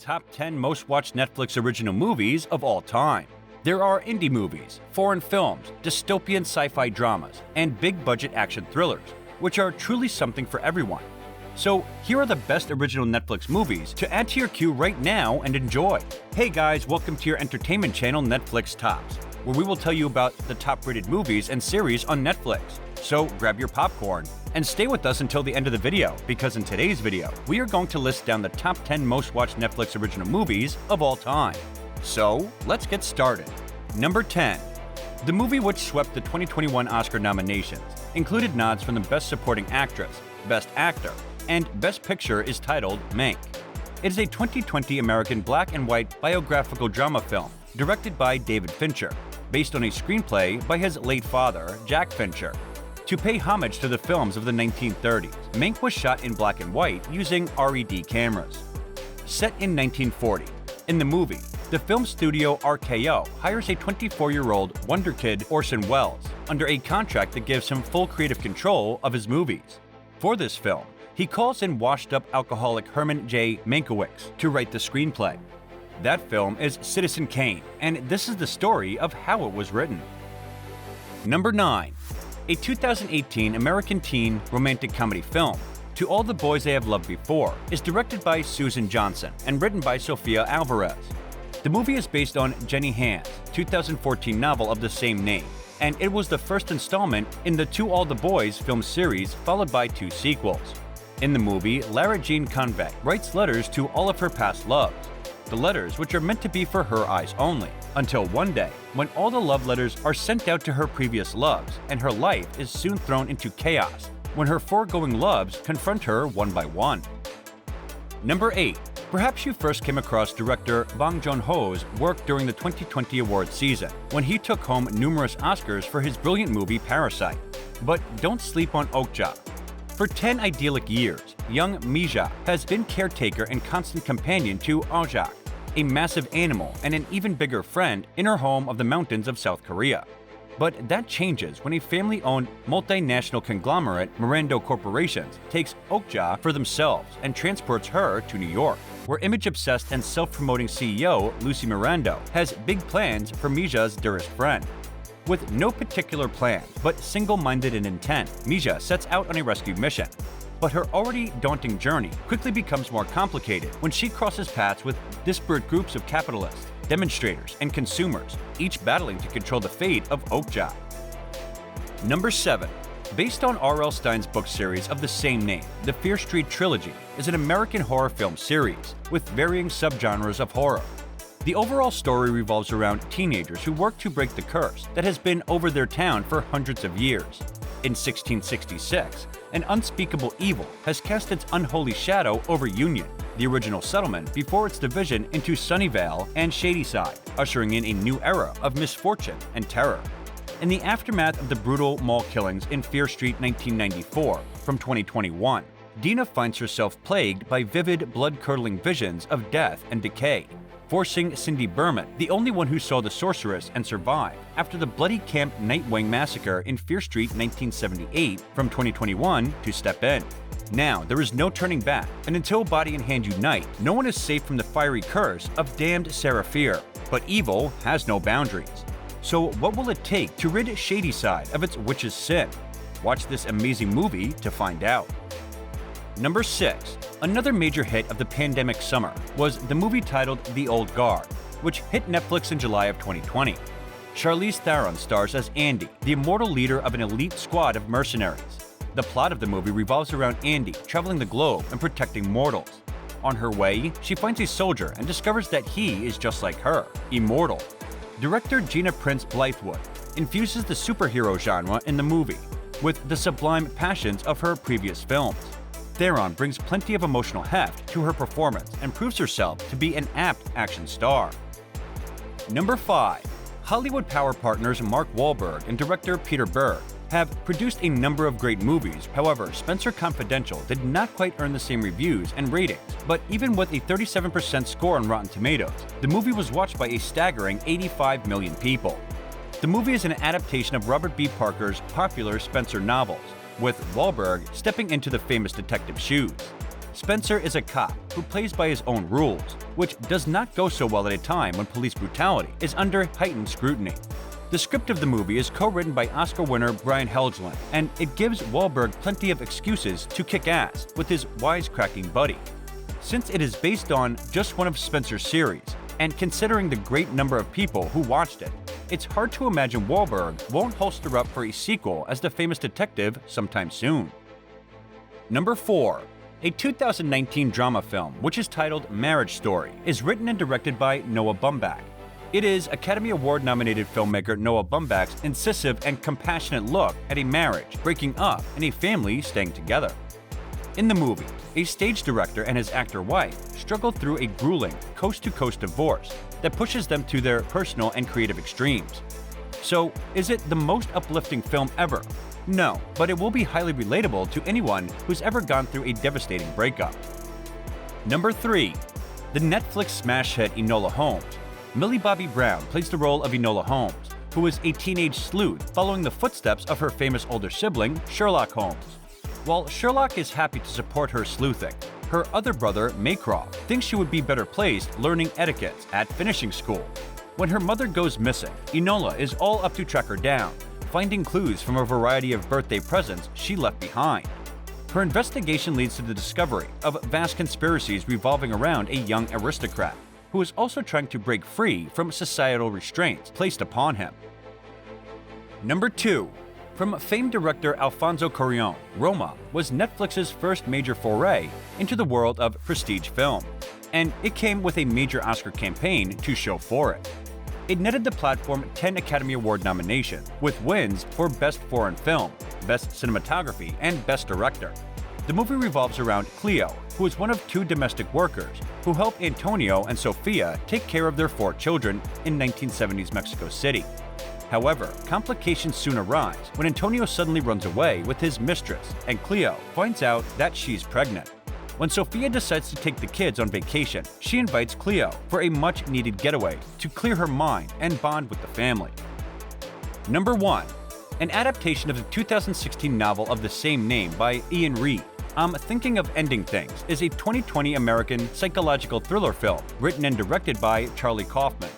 top 10 most watched Netflix original movies of all time. There are indie movies, foreign films, dystopian sci-fi dramas, and big-budget action thrillers, which are truly something for everyone. So here are the best original Netflix movies to add to your queue right now and enjoy. Hey guys, welcome to your entertainment channel Netflix Tops, where we will tell you about the top-rated movies and series on Netflix. So grab your popcorn and stay with us until the end of the video, because in today's video, we are going to list down the top 10 most watched Netflix original movies of all time. So let's get started. Number 10. The movie which swept the 2021 Oscar nominations, included nods from the Best Supporting Actress, Best Actor, and Best Picture is titled Mank. It is a 2020 American black and white biographical drama film directed by David Fincher, based on a screenplay by his late father, Jack Fincher. To pay homage to the films of the 1930s, Mank was shot in black and white using RED cameras. Set in 1940, in the movie, the film studio RKO hires a 24-year-old wonder kid Orson Welles under a contract that gives him full creative control of his movies. For this film, he calls in washed-up alcoholic Herman J. Mankiewicz to write the screenplay. That film is Citizen Kane, and this is the story of how it was written. Number 9. A 2018 American teen romantic comedy film, To All the Boys I Have Loved Before, is directed by Susan Johnson and written by Sofia Alvarez. The movie is based on Jenny Han's 2014 novel of the same name, and it was the first installment in the To All the Boys film series, followed by 2 sequels. In the movie, Lara Jean Convex writes letters to all of her past loves, the letters which are meant to be for her eyes only, until one day, when all the love letters are sent out to her previous loves, and her life is soon thrown into chaos when her foregoing loves confront her one by one. Number 8. Perhaps you first came across director Bong Joon-ho's work during the 2020 awards season, when he took home numerous Oscars for his brilliant movie Parasite. But don't sleep on Okja. For 10 idyllic years, young Mija has been caretaker and constant companion to Ojak, a massive animal and an even bigger friend in her home of the mountains of South Korea. But that changes when a family-owned multinational conglomerate, Mirando Corporations, takes Okja for themselves and transports her to New York, where image-obsessed and self-promoting CEO Lucy Mirando has big plans for Mija's dearest friend. With no particular plan, but single-minded in intent, Mija sets out on a rescue mission. But her already daunting journey quickly becomes more complicated when she crosses paths with disparate groups of capitalists, demonstrators, and consumers, each battling to control the fate of Okja. Number 7. Based on R.L. Stine's book series of the same name, the Fear Street Trilogy is an American horror film series with varying subgenres of horror. The overall story revolves around teenagers who work to break the curse that has been over their town for hundreds of years. In 1666, an unspeakable evil has cast its unholy shadow over Union, the original settlement, before its division into Sunnyvale and Shadyside, ushering in a new era of misfortune and terror. In the aftermath of the brutal mall killings in Fear Street 1994 from 2021, Dina finds herself plagued by vivid, blood-curdling visions of death and decay, forcing Cindy Berman, the only one who saw the sorceress and survived after the bloody Camp Nightwing massacre in Fear Street 1978 from 2021, to step in. Now, there is no turning back, and until Body and Hand unite, no one is safe from the fiery curse of damned Sarah Fear. But evil has no boundaries. So what will it take to rid Shadyside of its witch's sin? Watch this amazing movie to find out. Number 6. Another major hit of the pandemic summer was the movie titled The Old Guard, which hit Netflix in July of 2020. Charlize Theron stars as Andy, the immortal leader of an elite squad of mercenaries. The plot of the movie revolves around Andy traveling the globe and protecting mortals. On her way, she finds a soldier and discovers that he is just like her, immortal. Director Gina Prince Blythewood infuses the superhero genre in the movie with the sublime passions of her previous films. Theron brings plenty of emotional heft to her performance and proves herself to be an apt action star. Number 5. Hollywood power partners Mark Wahlberg and director Peter Berg have produced a number of great movies. However, Spencer Confidential did not quite earn the same reviews and ratings, but even with a 37% score on Rotten Tomatoes, the movie was watched by a staggering 85 million people. The movie is an adaptation of Robert B. Parker's popular Spencer novels, with Wahlberg stepping into the famous detective's shoes. Spencer is a cop who plays by his own rules, which does not go so well at a time when police brutality is under heightened scrutiny. The script of the movie is co-written by Oscar winner Brian Helgeland, and it gives Wahlberg plenty of excuses to kick ass with his wisecracking buddy. Since it is based on just one of Spencer's series, and considering the great number of people who watched it, it's hard to imagine Wahlberg won't holster up for a sequel as the famous detective sometime soon. Number 4. A 2019 drama film, which is titled Marriage Story, is written and directed by Noah Baumbach. It is Academy Award-nominated filmmaker Noah Baumbach's incisive and compassionate look at a marriage breaking up and a family staying together. In the movie, a stage director and his actor wife struggle through a grueling, coast-to-coast divorce that pushes them to their personal and creative extremes. So, is it the most uplifting film ever? No, but it will be highly relatable to anyone who's ever gone through a devastating breakup. Number 3. The Netflix smash hit Enola Holmes. Millie Bobby Brown plays the role of Enola Holmes, who is a teenage sleuth following the footsteps of her famous older sibling, Sherlock Holmes. While Sherlock is happy to support her sleuthing, her other brother, Maycroft, thinks she would be better placed learning etiquette at finishing school. When her mother goes missing, Enola is all up to track her down, finding clues from a variety of birthday presents she left behind. Her investigation leads to the discovery of vast conspiracies revolving around a young aristocrat, who is also trying to break free from societal restraints placed upon him. Number 2. From famed director Alfonso Cuarón, Roma was Netflix's first major foray into the world of prestige film, and it came with a major Oscar campaign to show for it. It netted the platform 10 Academy Award nominations, with wins for Best Foreign Film, Best Cinematography, and Best Director. The movie revolves around Cleo, who is one of 2 domestic workers who help Antonio and Sofia take care of their 4 children in 1970s Mexico City. However, complications soon arise when Antonio suddenly runs away with his mistress, and Cleo finds out that she's pregnant. When Sofia decides to take the kids on vacation, she invites Cleo for a much-needed getaway to clear her mind and bond with the family. Number 1. An adaptation of the 2016 novel of the same name by Ian Reid, I'm Thinking of Ending Things is a 2020 American psychological thriller film written and directed by Charlie Kaufman.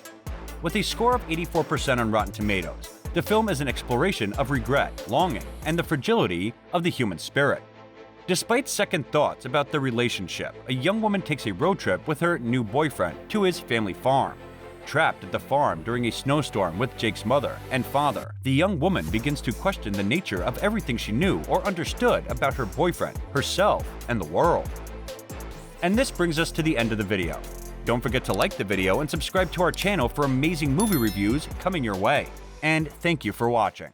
With a score of 84% on Rotten Tomatoes, the film is an exploration of regret, longing, and the fragility of the human spirit. Despite second thoughts about their relationship, a young woman takes a road trip with her new boyfriend to his family farm. Trapped at the farm during a snowstorm with Jake's mother and father, the young woman begins to question the nature of everything she knew or understood about her boyfriend, herself, and the world. And this brings us to the end of the video. Don't forget to like the video and subscribe to our channel for amazing movie reviews coming your way. And thank you for watching.